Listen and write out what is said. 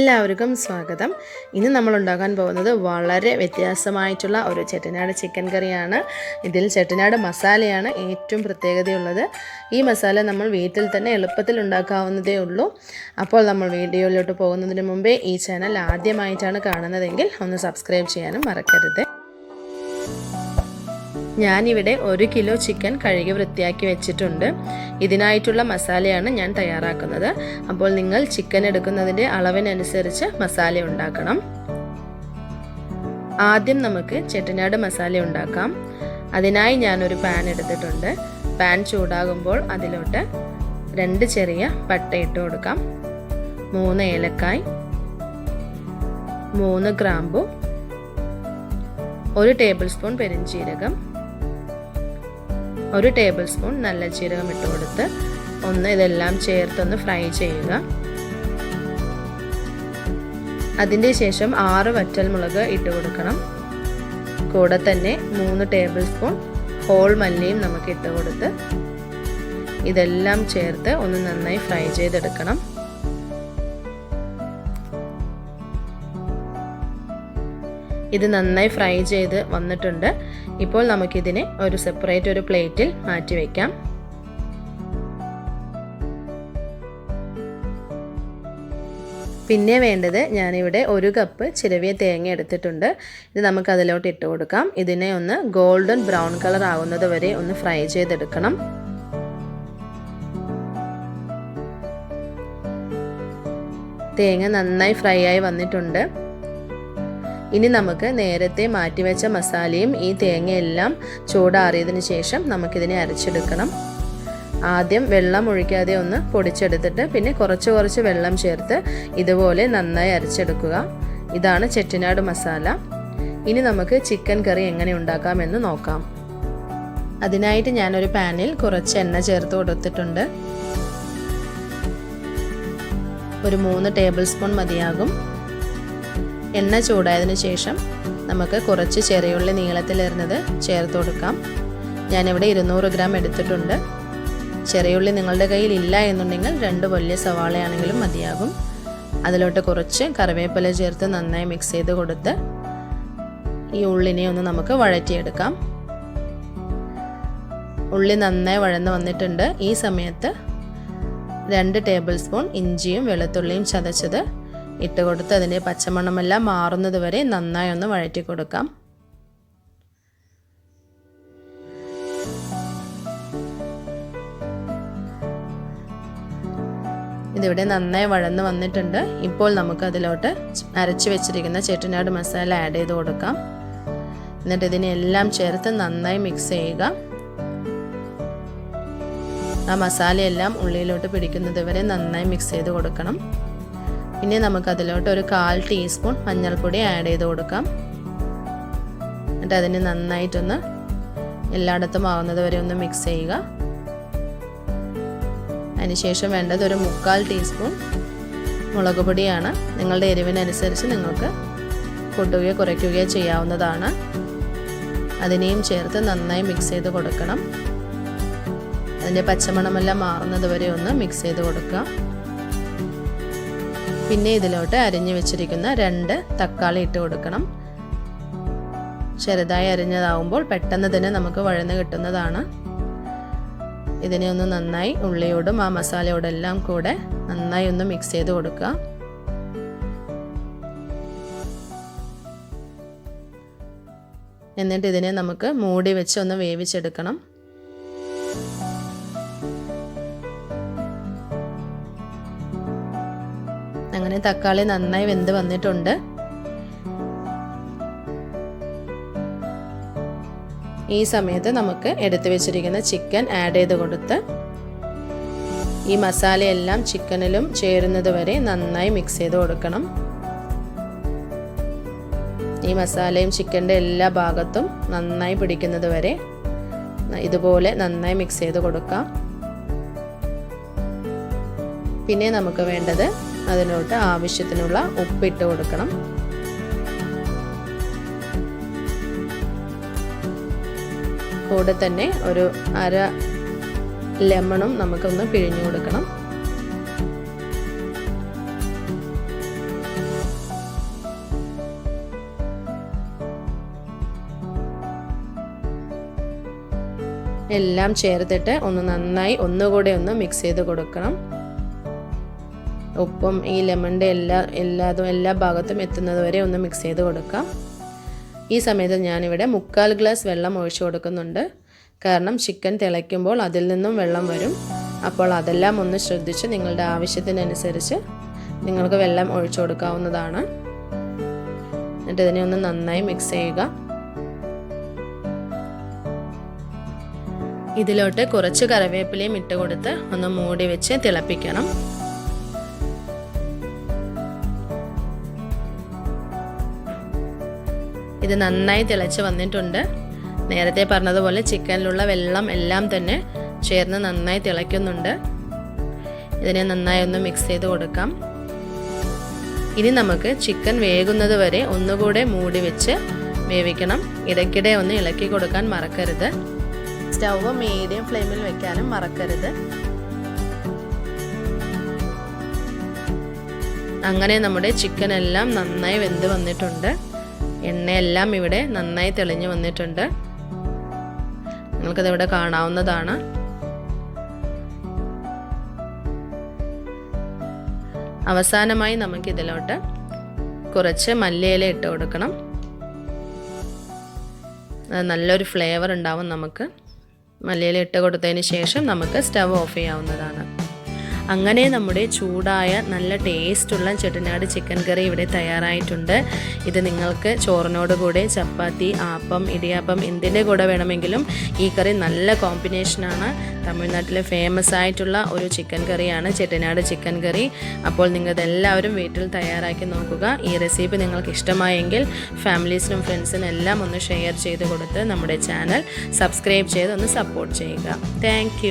എല്ലാവർക്കും സ്വാഗതം. ഇന്ന് നമ്മൾ ഉണ്ടാക്കാൻ പോകുന്നത് വളരെ വ്യത്യാസമായിട്ടുള്ള ഒരു ചെട്ടിനാട് ചിക്കൻ കറിയാണ്. ഇതിൽ ചെട്ടിനാട് മസാലയാണ് ഏറ്റവും പ്രത്യേകതയുള്ളത്. ഈ മസാല നമ്മൾ വീട്ടിൽ തന്നെ എളുപ്പത്തിൽ ഉണ്ടാക്കാവുന്നതേ ഉള്ളൂ. അപ്പോൾ നമ്മൾ വീഡിയോയിലോട്ട് പോകുന്നതിന് മുമ്പേ ഈ ചാനൽ ആദ്യമായിട്ടാണ് കാണുന്നതെങ്കിൽ ഒന്ന് സബ്സ്ക്രൈബ് ചെയ്യാനും മറക്കരുത്. ഞാനിവിടെ 1 കിലോ ചിക്കൻ കഴുകി വൃത്തിയാക്കി വെച്ചിട്ടുണ്ട്. ഇതിനായിട്ടുള്ള മസാലയാണ് ഞാൻ തയ്യാറാക്കുന്നത്. അപ്പോൾ നിങ്ങൾ ചിക്കൻ എടുക്കുന്നതിൻ്റെ അളവിനനുസരിച്ച് മസാല ഉണ്ടാക്കണം. ആദ്യം നമുക്ക് ചെട്ടിനാട് മസാല ഉണ്ടാക്കാം. അതിനായി ഞാനൊരു പാൻ എടുത്തിട്ടുണ്ട്. പാൻ ചൂടാകുമ്പോൾ അതിലോട്ട് 2 ചെറിയ പട്ട ഇട്ട് കൊടുക്കാം, 3 ഏലക്കായ്, 3 ഗ്രാമ്പു, 1 ടേബിൾ സ്പൂൺ പെരിഞ്ജീരകം, 1 ടേബിൾ സ്പൂൺ നല്ല ജീരകം ഇട്ട് കൊടുത്ത് ഇതെല്ലാം ചേർത്തൊന്ന് ഫ്രൈ ചെയ്യുക. അതിൻ്റെ ശേഷം 6 വറ്റൽമുളക് ഇട്ട് കൊടുക്കണം. കൂടെ തന്നെ 3 ടേബിൾ സ്പൂൺ ഹോൾ മല്ലിയും നമുക്ക് ഇട്ട് കൊടുത്ത് ഇതെല്ലാം ചേർത്ത് നന്നായി ഫ്രൈ ചെയ്തെടുക്കണം. ഇത് നന്നായി ഫ്രൈ ചെയ്ത് വന്നിട്ടുണ്ട്. ഇപ്പോൾ നമുക്കിതിനെ സെപ്പറേറ്റ് ഒരു പ്ലേറ്റിൽ മാറ്റി വയ്ക്കാം. പിന്നെ വേണ്ടത്, ഞാനിവിടെ 1 കപ്പ് ചിരവിയ തേങ്ങ എടുത്തിട്ടുണ്ട്. ഇത് നമുക്ക് അതിലോട്ട് ഇട്ട് കൊടുക്കാം. ഇതിനെ ഗോൾഡൻ ബ്രൗൺ കളർ ആകുന്നത് വരെ ഫ്രൈ ചെയ്തെടുക്കണം. തേങ്ങ നന്നായി ഫ്രൈ ആയി വന്നിട്ടുണ്ട്. ഇനി നമുക്ക് നേരത്തെ മാറ്റിവെച്ച മസാലയും ഈ തേങ്ങയെല്ലാം ചൂടാറിയതിന് ശേഷം നമുക്കിതിനെ അരച്ചെടുക്കണം. ആദ്യം വെള്ളം ഒഴിക്കാതെ പൊടിച്ചെടുത്തിട്ട് പിന്നെ കുറച്ച് വെള്ളം ചേർത്ത് ഇതുപോലെ നന്നായി അരച്ചെടുക്കുക. ഇതാണ് ചെട്ടിനാട് മസാല. ഇനി നമുക്ക് ചിക്കൻ കറി എങ്ങനെ ഉണ്ടാക്കാമെന്ന് നോക്കാം. അതിനായിട്ട് ഞാനൊരു പാനിൽ കുറച്ച് എണ്ണ ചേർത്ത് കൊടുത്തിട്ടുണ്ട്. 3 ടേബിൾ സ്പൂൺ മതിയാകും. എണ്ണ ചൂടായതിനു ശേഷം നമുക്ക് കുറച്ച് ചെറിയുള്ളി നീളത്തിലരിഞ്ഞത് ചേർത്ത് കൊടുക്കാം. ഞാനിവിടെ 200 ഗ്രാം എടുത്തിട്ടുണ്ട്. ചെറിയുള്ളി നിങ്ങളുടെ കയ്യിൽ ഇല്ല എന്നുണ്ടെങ്കിൽ 2 വലിയ സവാളയാണെങ്കിലും മതിയാകും. അതിലോട്ട് കുറച്ച് കറിവേപ്പില ചേർത്ത് നന്നായി മിക്സ് ചെയ്ത് കൊടുത്ത് ഈ ഉള്ളിനെ നമുക്ക് വഴറ്റിയെടുക്കാം. ഉള്ളി നന്നായി വഴന്ന് വന്നിട്ടുണ്ട്. ഈ സമയത്ത് 2 ടേബിൾ സ്പൂൺ ഇഞ്ചിയും വെളുത്തുള്ളിയും ചതച്ചത് ഇട്ട് കൊടുത്ത് അതിൻ്റെ പച്ചമണമെല്ലാം മാറുന്നത് വരെ നന്നായി വഴറ്റി കൊടുക്കാം. ഇതിവിടെ നന്നായി വഴന്ന് വന്നിട്ടുണ്ട്. ഇപ്പോൾ നമുക്ക് അതിലോട്ട് അരച്ച് വെച്ചിരിക്കുന്ന ചെട്ടിനാട് മസാല ആഡ് ചെയ്ത് കൊടുക്കാം. എന്നിട്ട് ഇതിനെല്ലാം ചേർത്ത് നന്നായി മിക്സ് ചെയ്യുക. ആ മസാലയെല്ലാം ഉള്ളിയിലോട്ട് പിടിക്കുന്നത് വരെ നന്നായി മിക്സ് ചെയ്ത് കൊടുക്കണം. പിന്നെ നമുക്ക് അതിലോട്ട് 1/4 ടീസ്പൂൺ മഞ്ഞൾപ്പൊടി ആഡ് ചെയ്ത് കൊടുക്കാം. എന്നിട്ട് അതിന് നന്നായിട്ടൊന്ന് എല്ലായിടത്തും ആവുന്നത് വരെ മിക്സ് ചെയ്യുക. അതിനുശേഷം വേണ്ടത് 1/4 ടീസ്പൂൺ മുളക് പൊടിയാണ്. നിങ്ങളുടെ എരിവിനനുസരിച്ച് നിങ്ങൾക്ക് കൂട്ടുകയോ കുറയ്ക്കുകയോ ചെയ്യാവുന്നതാണ്. അതിനെയും ചേർത്ത് നന്നായി മിക്സ് ചെയ്ത് കൊടുക്കണം. അതിൻ്റെ പച്ചമണമെല്ലാം മാറുന്നത് വരെ മിക്സ് ചെയ്ത് കൊടുക്കുക. പിന്നെ ഇതിലോട്ട് അരിഞ്ഞു വെച്ചിരിക്കുന്ന 2 തക്കാളി ഇട്ട് കൊടുക്കണം. ചെറുതായി അരിഞ്ഞതാവുമ്പോൾ പെട്ടെന്ന് തന്നെ നമുക്ക് വഴന്ന് കിട്ടുന്നതാണ്. ഇതിനെ നന്നായി ഉള്ളിയോടും ആ മസാലയോടും എല്ലാം കൂടെ നന്നായി മിക്സ് ചെയ്ത് കൊടുക്കുക. എന്നിട്ട് ഇതിനെ നമുക്ക് മൂടി വെച്ച് വേവിച്ചെടുക്കണം. അങ്ങനെ തക്കാളി നന്നായി വെന്ത് വന്നിട്ടുണ്ട്. ഈ സമയത്ത് നമുക്ക് എടുത്തു വെച്ചിരിക്കുന്ന ചിക്കൻ ആഡ് ചെയ്ത് കൊടുത്ത് ഈ മസാലയെല്ലാം ചിക്കനിലും ചേരുന്നത് വരെ നന്നായി മിക്സ് ചെയ്ത് കൊടുക്കണം. ഈ മസാലയും ചിക്കൻ്റെ എല്ലാ ഭാഗത്തും നന്നായി പിടിക്കുന്നത് വരെ ഇതുപോലെ നന്നായി മിക്സ് ചെയ്ത് കൊടുക്കാം. പിന്നെ നമുക്ക് വേണ്ടത് അതിലോട്ട് ആവശ്യത്തിനുള്ള ഉപ്പിട്ട് കൊടുക്കണം. കൂടെ തന്നെ 1/2 ലെമണും നമുക്കൊന്ന് പിഴിഞ്ഞു കൊടുക്കണം. എല്ലാം ചേർത്തിട്ട് ഒന്ന് നന്നായി ഒന്നുകൂടെ ഒന്ന് മിക്സ് ചെയ്ത് കൊടുക്കണം. ഉപ്പും ഈ ലെമണിൻ്റെ എല്ലാ ഭാഗത്തും എത്തുന്നത് വരെ ഒന്ന് മിക്സ് ചെയ്ത് കൊടുക്കാം. ഈ സമയത്ത് ഞാനിവിടെ 3/4 ഗ്ലാസ് വെള്ളം ഒഴിച്ചു കൊടുക്കുന്നുണ്ട്. കാരണം ചിക്കൻ തിളയ്ക്കുമ്പോൾ അതിൽ നിന്നും വെള്ളം വരും. അപ്പോൾ അതെല്ലാം ഒന്ന് ശ്രദ്ധിച്ച് നിങ്ങളുടെ ആവശ്യത്തിനനുസരിച്ച് നിങ്ങൾക്ക് വെള്ളം ഒഴിച്ചു കൊടുക്കാവുന്നതാണ്. എന്നിട്ട് ഇതിനെ ഒന്ന് നന്നായി മിക്സ് ചെയ്യുക. ഇതിലോട്ട് കുറച്ച് കറിവേപ്പിലയും ഇട്ട് കൊടുത്ത് ഒന്ന് മൂടി വെച്ച് തിളപ്പിക്കണം. ഇത് നന്നായി തിളച്ച് വന്നിട്ടുണ്ട്. നേരത്തെ പറഞ്ഞതുപോലെ ചിക്കനിലുള്ള വെള്ളം എല്ലാം തന്നെ ചേർന്ന് നന്നായി തിളയ്ക്കുന്നുണ്ട്. ഇതിനെ നന്നായി ഒന്ന് മിക്സ് ചെയ്ത് കൊടുക്കാം. ഇനി നമുക്ക് ചിക്കൻ വേകുന്നത് വരെ ഒന്നുകൂടെ മൂടി വെച്ച് വേവിക്കണം. ഇടയ്ക്കിടെ ഒന്ന് ഇളക്കി കൊടുക്കാൻ മറക്കരുത്. സ്റ്റൗവ് മീഡിയം ഫ്ലെയിമിൽ വെക്കാനും മറക്കരുത്. അങ്ങനെ നമ്മുടെ ചിക്കൻ എല്ലാം നന്നായി വെന്ത് വന്നിട്ടുണ്ട്. എണ്ണയെല്ലാം ഇവിടെ നന്നായി തെളിഞ്ഞു വന്നിട്ടുണ്ട്. നിങ്ങൾക്കത് ഇവിടെ കാണാവുന്നതാണ്. അവസാനമായി നമുക്കിതിലോട്ട് കുറച്ച് മല്ലിയില ഇട്ട് കൊടുക്കണം. നല്ലൊരു ഫ്ലേവർ ഉണ്ടാവും നമുക്ക്. മല്ലിയില ഇട്ട് കൊടുത്തതിന് ശേഷം നമുക്ക് സ്റ്റവ് ഓഫ് ചെയ്യാവുന്നതാണ്. അങ്ങനെ നമ്മുടെ ചൂടായ നല്ല ടേസ്റ്റുള്ള ചെട്ടിനാട് ചിക്കൻ കറി ഇവിടെ തയ്യാറായിട്ടുണ്ട്. ഇത് നിങ്ങൾക്ക് ചോറിനോട് കൂടെ ചപ്പാത്തി, ആപ്പം, ഇടിയാപ്പം എന്തിൻ്റെ കൂടെ വേണമെങ്കിലും ഈ കറി നല്ല കോമ്പിനേഷനാണ്. തമിഴ്നാട്ടിലെ ഫേമസ് ആയിട്ടുള്ള ഒരു ചിക്കൻ കറിയാണ് ചെട്ടിനാട് ചിക്കൻ കറി. അപ്പോൾ നിങ്ങളിതെല്ലാവരും വീട്ടിൽ തയ്യാറാക്കി നോക്കുക. ഈ റെസിപ്പി നിങ്ങൾക്ക് ഇഷ്ടമായെങ്കിൽ ഫാമിലീസിനും ഫ്രണ്ട്സിനും എല്ലാം ഒന്ന് ഷെയർ ചെയ്ത് കൊടുത്ത് നമ്മുടെ ചാനൽ സബ്സ്ക്രൈബ് ചെയ്ത് ഒന്ന് സപ്പോർട്ട് ചെയ്യുക. താങ്ക്